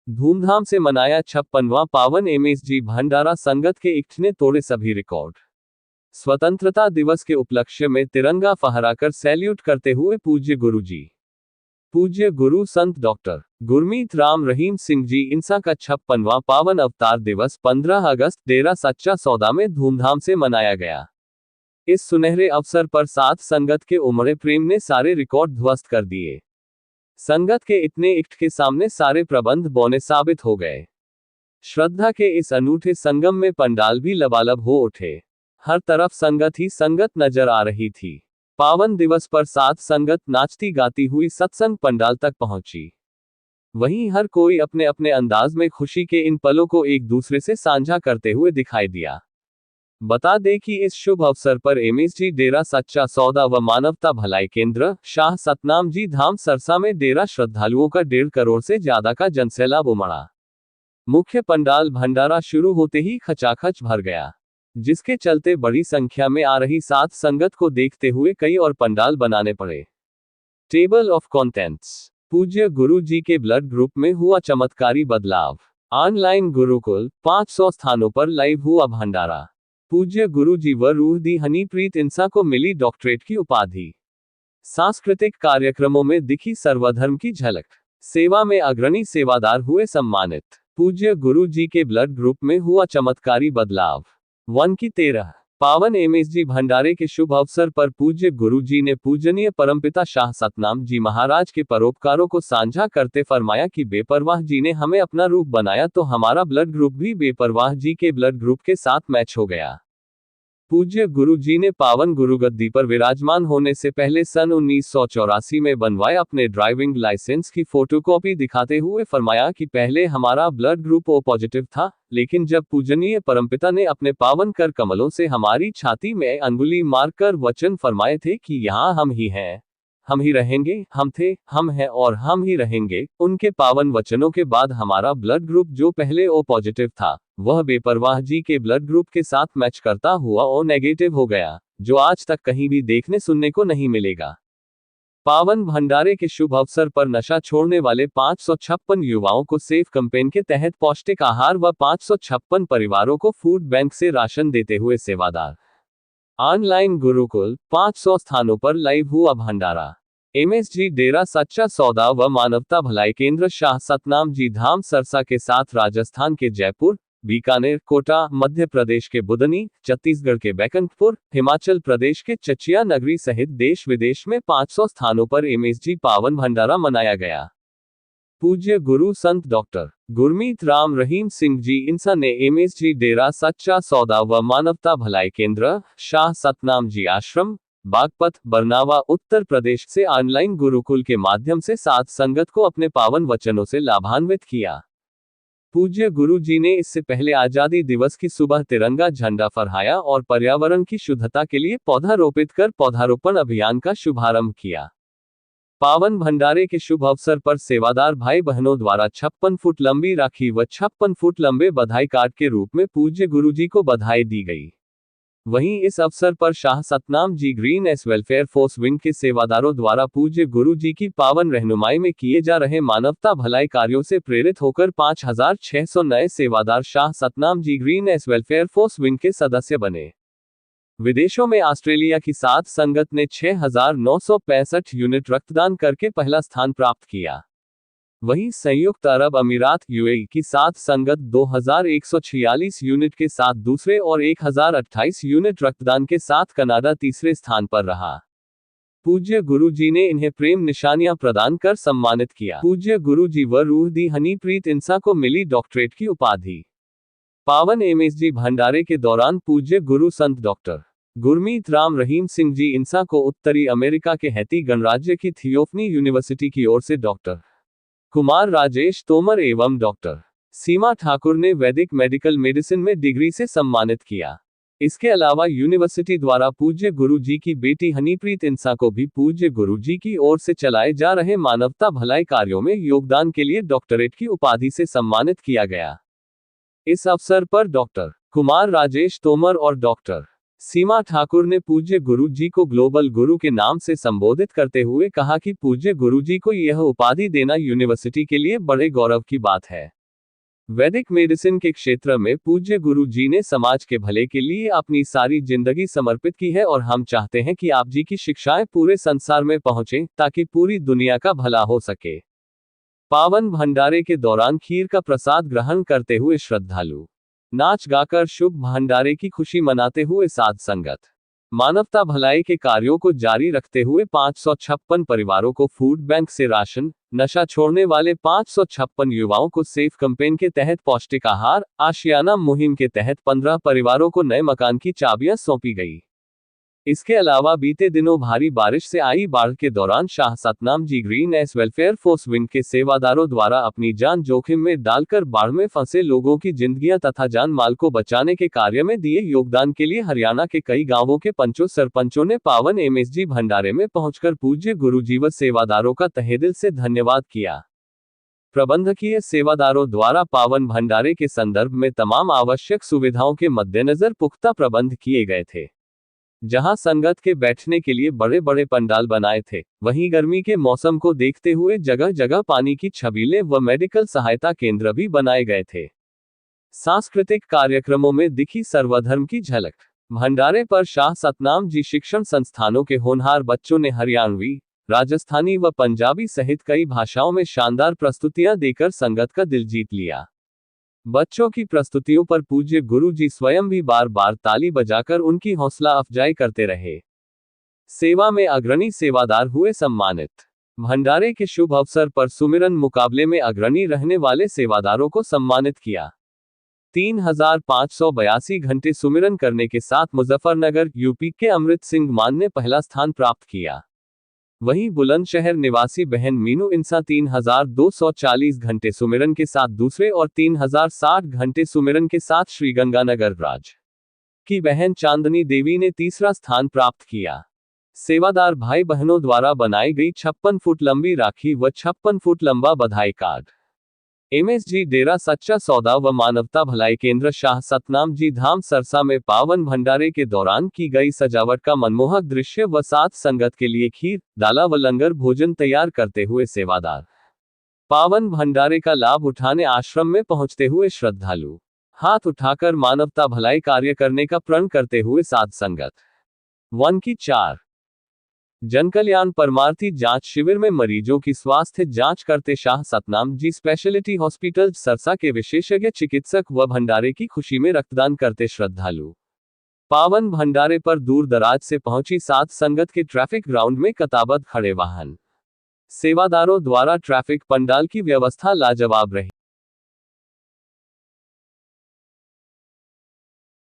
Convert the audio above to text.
धूमधाम से मनाया 56वां पावन एमएसजी भंडारा संगत के इक्ट ने तोड़े सभी रिकॉर्ड। स्वतंत्रता दिवस के उपलक्ष्य में तिरंगा फहराकर सैल्यूट करते हुए पूज्य गुरुजी, पूज्य गुरु संत डॉक्टर गुरमीत राम रहीम सिंह जी इंसा का 56वां पावन अवतार दिवस 15 अगस्त डेरा सच्चा सौदा में धूमधाम से मनाया गया। इस सुनहरे अवसर पर साथ संगत के उमड़े प्रेम ने सारे रिकॉर्ड ध्वस्त कर दिए। संगत के इतने इक्ट के सामने सारे प्रबंध बौने साबित हो गए। श्रद्धा के इस अनूठे संगम में पंडाल भी लबालब हो उठे। हर तरफ संगत ही संगत नजर आ रही थी। पावन दिवस पर साथ संगत नाचती गाती हुई सत्संग पंडाल तक पहुंची। वहीं हर कोई अपने अपने अंदाज में खुशी के इन पलों को एक दूसरे से साझा करते हुए दिखाई दिया। बता दें कि इस शुभ अवसर पर एमएसजी डेरा सच्चा सौदा व मानवता भलाई केंद्र शाह सतनाम जी धाम सरसा में डेरा श्रद्धालुओं का 1.5 करोड़ से ज्यादा का जनसैलाब उमड़ा। मुख्य पंडाल भंडारा शुरू होते ही खचाखच भर गया, जिसके चलते बड़ी संख्या में आ रही साथ संगत को देखते हुए कई और पंडाल बनाने पड़े। Table of contents. पूज्य गुरु जी के ब्लड ग्रुप में हुआ चमत्कारी बदलाव। ऑनलाइन गुरुकुल 500 स्थानों पर लाइव हुआ भंडारा। पूज्य गुरु जी व रूह दी हनीप्रीत इंसा को मिली डॉक्टरेट की उपाधि। सांस्कृतिक कार्यक्रमों में दिखी सर्वधर्म की झलक। सेवा में अग्रणी सेवादार हुए सम्मानित। पूज्य गुरु जी के ब्लड ग्रुप में हुआ चमत्कारी बदलाव। 1 की 13। पावन एमएसजी भंडारे के शुभ अवसर पर पूज्य गुरु जी ने पूजनीय परमपिता शाह सतनाम जी महाराज के परोपकारों को साझा करते फरमाया कि बेपरवाह जी ने हमें अपना रूप बनाया तो हमारा ब्लड ग्रुप भी बेपरवाह जी के ब्लड ग्रुप के साथ मैच हो गया। पूज्य गुरु जी ने पावन गुरुगद्दी पर विराजमान होने से पहले सन 1984 में बनवाए अपने ड्राइविंग लाइसेंस की फोटोकॉपी दिखाते हुए फरमाया कि पहले हमारा ब्लड ग्रुप ओ पॉजिटिव था, लेकिन जब पूजनीय परमपिता ने अपने पावन कर कमलों से हमारी छाती में अंगुली मारकर वचन फरमाए थे कि यहाँ हम ही हैं, हम ही रहेंगे, हम थे, हम हैं और हम ही रहेंगे, उनके पावन वचनों के बाद हमारा ब्लड ग्रुप जो पहले ओ पॉजिटिव था, वह बेपरवाह जी के ब्लड ग्रुप के साथ मैच करता हुआ ओ नेगेटिव हो गया, जो आज तक कहीं भी देखने सुनने को नहीं मिलेगा। पावन भंडारे के शुभ अवसर पर नशा छोड़ने वाले 556 युवाओं को सेफ कैंपेन के तहत पौष्टिक आहार व 556 परिवारों को फूड बैंक से राशन देते हुए सेवादार। ऑनलाइन गुरुकुल 500 स्थानों पर लाइव हुआ भंडारा। एमएसजी डेरा सच्चा सौदा व मानवता भलाई केंद्र शाह सतनाम जी धाम सरसा के साथ राजस्थान के जयपुर, बीकानेर, कोटा, मध्य प्रदेश के बुदनी, छत्तीसगढ़ के बैकुंठपुर, हिमाचल प्रदेश के चचिया नगरी सहित देश विदेश में 500 स्थानों पर एमएसजी पावन भंडारा मनाया गया। पूज्य गुरु संत डॉक्टर गुरमीत राम रहीम सिंह जी इंसा ने एमएसजी डेरा सच्चा सौदा व मानवता भलाई केंद्र शाह सतनाम जी आश्रम, बागपत, बरनावा, उत्तर प्रदेश से ऑनलाइन गुरुकुल के माध्यम से साथ संगत को अपने पावन वचनों से लाभान्वित किया। पूज्य गुरु जी ने इससे पहले आजादी दिवस की सुबह तिरंगा झंडा फहराया और पर्यावरण की शुद्धता के लिए पौधा रोपित कर पौधारोपण अभियान का शुभारंभ किया। पावन भंडारे के शुभ अवसर पर सेवादार भाई बहनों द्वारा 56 फुट लंबी राखी व 56 फुट लंबे बधाई कार्ड के रूप में पूज्य गुरु जी को बधाई दी गई। वहीं इस अवसर पर Shah Satnam ji Green S Welfare Force Wing के सेवादारों द्वारा पूज्य गुरु जी की पावन रहनुमाई में किए जा रहे मानवता भलाई कार्यों से प्रेरित होकर 5600 नए सेवादार Shah Satnam ji Green S Welfare Force Wing के सदस्य बने। विदेशों में ऑस्ट्रेलिया की साथ संगत ने 6965 यूनिट रक्तदान करके पहला स्थान प्राप्त किया। वहीं संयुक्त अरब अमीरात यूएई की साथ संगत 2146 यूनिट के साथ दूसरे और 1028 यूनिट रक्तदान के साथ कनाडा तीसरे स्थान पर रहा। पूज्य गुरु जी ने इन्हें प्रेम निशानियां प्रदान कर सम्मानित किया। पूज्य गुरु जी व रूह दी हनीप्रीत इंसा को मिली डॉक्टरेट की उपाधि। पावन एमएसजी भंडारे के दौरान पूज्य गुरु संत डॉक्टर गुरमीत राम रहीम सिंह जी इंसा को उत्तरी अमेरिका के हैती गणराज्य की थियोफनी यूनिवर्सिटी की ओर से डॉक्टर कुमार राजेश तोमर एवं डॉक्टर सीमा ठाकुर ने वैदिक मेडिकल मेडिसिन में डिग्री से सम्मानित किया। इसके अलावा यूनिवर्सिटी द्वारा पूज्य गुरु जी की बेटी हनीप्रीत इंसा को भी पूज्य गुरु जी की ओर से चलाए जा रहे मानवता भलाई कार्यों में योगदान के लिए डॉक्टरेट की उपाधि से सम्मानित किया गया। इस अवसर पर डॉक्टर कुमार राजेश तोमर और डॉक्टर सीमा ठाकुर ने पूज्य गुरु जी को ग्लोबल गुरु के नाम से संबोधित करते हुए कहा कि पूज्य गुरु जी को यह उपाधि देना यूनिवर्सिटी के लिए बड़े गौरव की बात है। वैदिक मेडिसिन के क्षेत्र में पूज्य गुरु जी ने समाज के भले के लिए अपनी सारी जिंदगी समर्पित की है और हम चाहते हैं कि आप जी की शिक्षाएं पूरे संसार में पहुंचें ताकि पूरी दुनिया का भला हो सके। पावन भंडारे के दौरान खीर का प्रसाद ग्रहण करते हुए श्रद्धालु नाच गाकर शुभ भंडारे की खुशी मनाते हुए साध संगत। मानवता भलाई के कार्यों को जारी रखते हुए 556 परिवारों को फूड बैंक से राशन, नशा छोड़ने वाले 556 युवाओं को सेफ कैंपेन के तहत पौष्टिक आहार, आशियाना मुहिम के तहत 15 परिवारों को नए मकान की चाबियां सौंपी गई। इसके अलावा बीते दिनों भारी बारिश से आई बाढ़ के दौरान Shah Satnam ji Green S Welfare Force Wing के सेवादारों द्वारा अपनी जान जोखिम में डालकर बाढ़ में फंसे लोगों की जिंदगियां तथा जान माल को बचाने के कार्य में दिए योगदान के लिए हरियाणा के कई गांवों के पंचों सरपंचों ने पावन एमएसजी भंडारे में पहुंचकर पूज्य गुरुजी व सेवादारों का तहेदिल से धन्यवाद किया। प्रबंधकीय सेवादारों द्वारा पावन भंडारे के संदर्भ में तमाम आवश्यक सुविधाओं के मद्देनजर पुख्ता प्रबंध किए गए थे। जहां संगत के बैठने के लिए बड़े बड़े पंडाल बनाए थे, वहीं गर्मी के मौसम को देखते हुए जगह जगह पानी की छबीलें व मेडिकल सहायता केंद्र भी बनाए गए थे। सांस्कृतिक कार्यक्रमों में दिखी सर्वधर्म की झलक। भंडारे पर शाह सतनाम जी शिक्षण संस्थानों के होनहार बच्चों ने हरियाणवी, राजस्थानी व पंजाबी सहित कई भाषाओं में शानदार प्रस्तुतियां देकर संगत का दिल जीत लिया। बच्चों की प्रस्तुतियों पर पूज्य गुरु जी स्वयं भी बार बार ताली बजाकर उनकी हौसला अफजाई करते रहे। सेवा में अग्रणी सेवादार हुए सम्मानित। भंडारे के शुभ अवसर पर सुमिरन मुकाबले में अग्रणी रहने वाले सेवादारों को सम्मानित किया। 3582 घंटे सुमिरन करने के साथ मुजफ्फरनगर यूपी के अमृत सिंह मान ने पहला स्थान प्राप्त किया। वहीं बुलंदशहर निवासी बहन मीनू इंसा 3240 घंटे सुमिरन के साथ दूसरे और 3060 घंटे सुमिरन के साथ श्रीगंगानगर राज की बहन चांदनी देवी ने तीसरा स्थान प्राप्त किया। सेवादार भाई बहनों द्वारा बनाई गई 56 फुट लंबी राखी व 56 फुट लंबा बधाई कार्ड एमएसजी डेरा सच्चा सौदा व मानवता भलाई केंद्र शाह सतनाम जी धाम सरसा में पावन भंडारे के दौरान की गई सजावट का मनमोहक दृश्य व साथ संगत के लिए खीर, डाला व लंगर भोजन तैयार करते हुए सेवादार पावन भंडारे का लाभ उठाने आश्रम में पहुंचते हुए श्रद्धालु हाथ उठाकर मानवता भलाई कार्य करने का प्रण करते हुए साध संगत। 1 की 4 जनकल्याण परमार्थी जांच शिविर में मरीजों की स्वास्थ्य जांच करते शाह सतनाम जी स्पेशलिटी हॉस्पिटल सरसा के विशेषज्ञ चिकित्सक व भंडारे की खुशी में रक्तदान करते श्रद्धालु। पावन भंडारे पर दूर दराज से पहुंची साध संगत के ट्रैफिक ग्राउंड में कताबद्ध खड़े वाहन सेवादारों द्वारा ट्रैफिक पंडाल की व्यवस्था लाजवाब रही।